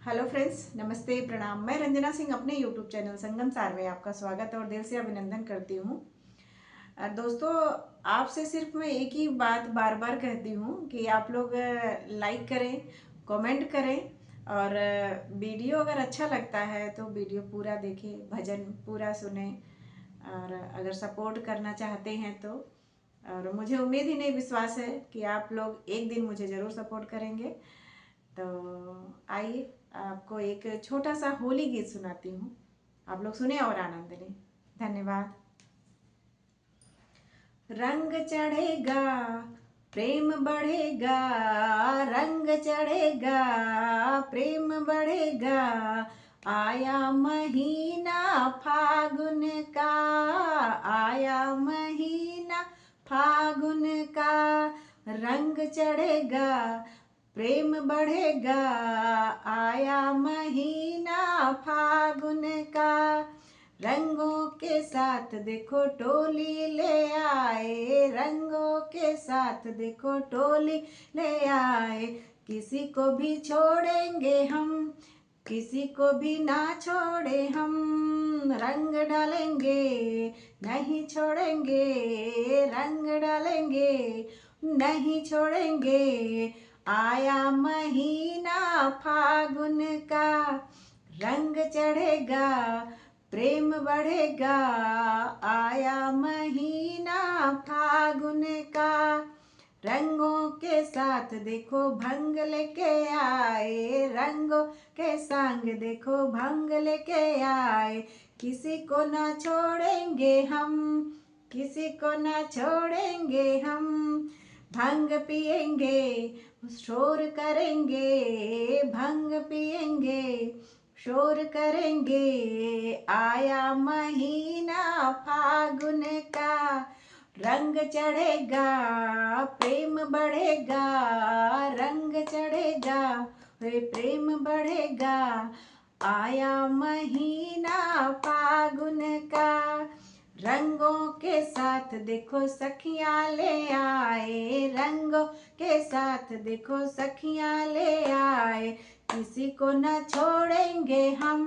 Hello friends, नमस्ते, प्रणाम। मैं रंजना सिंह अपने यूट्यूब चैनल संगम सार में आपका स्वागत और दिल से अभिनंदन करती हूँ। दोस्तों, आपसे सिर्फ मैं एक ही बात बार बार कहती हूँ कि आप लोग लाइक करें, कमेंट करें और वीडियो अगर अच्छा लगता है तो वीडियो पूरा देखें, भजन पूरा सुने और अगर सपोर्ट करना चाहते हैं तो। और मुझे उम्मीद ही नहीं, विश्वास है कि आप लोग एक दिन मुझे ज़रूर सपोर्ट करेंगे। तो आइए, आपको एक छोटा सा होली गीत सुनाती हूँ, आप लोग सुने और आनंद लें। धन्यवाद। रंग चढ़ेगा, प्रेम बढ़ेगा, रंग चढ़ेगा, प्रेम बढ़ेगा, आया महीना फागुन का, आया महीना फागुन का, रंग चढ़ेगा, प्रेम बढ़ेगा, आया महीना फागुन का, रंगों के साथ देखो टोली ले आए, रंगों के साथ देखो टोली ले आए, किसी को भी छोड़ेंगे हम, किसी को भी ना छोड़े हम, रंग डालेंगे नहीं छोड़ेंगे, रंग डालेंगे नहीं छोड़ेंगे, आया महीना फागुन का, रंग चढ़ेगा, प्रेम बढ़ेगा, आया महीना फागुन का, रंगों के साथ देखो भंग लेके आए, रंगों के संग देखो भंग लेके आए, किसी को ना छोड़ेंगे हम, किसी को ना छोड़ेंगे हम, भंग पिएंगे शोर करेंगे, भंग पिएंगे शोर करेंगे, आया महीना फागुन का, रंग चढ़ेगा, प्रेम बढ़ेगा, रंग चढ़ेगा, वे प्रेम बढ़ेगा, आया महीना फागुन का, रंगों के साथ देखो सखियां ले आए, रंगों के साथ देखो सखियां ले आए, किसी को न छोड़ेंगे हम,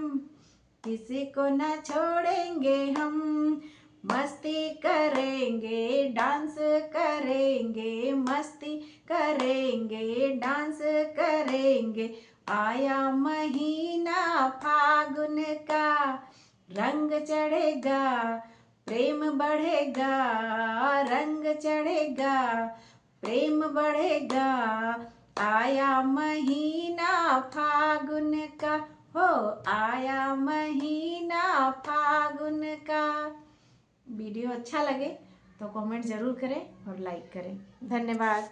किसी को न छोड़ेंगे हम, मस्ती करेंगे डांस करेंगे, मस्ती करेंगे डांस करेंगे, आया महीना फागुन का, रंग चढ़ेगा, प्रेम बढ़ेगा, रंग चढ़ेगा, प्रेम बढ़ेगा, आया महीना फागुन का, हो आया महीना फागुन का। वीडियो अच्छा लगे तो कमेंट ज़रूर करें और लाइक करें। धन्यवाद।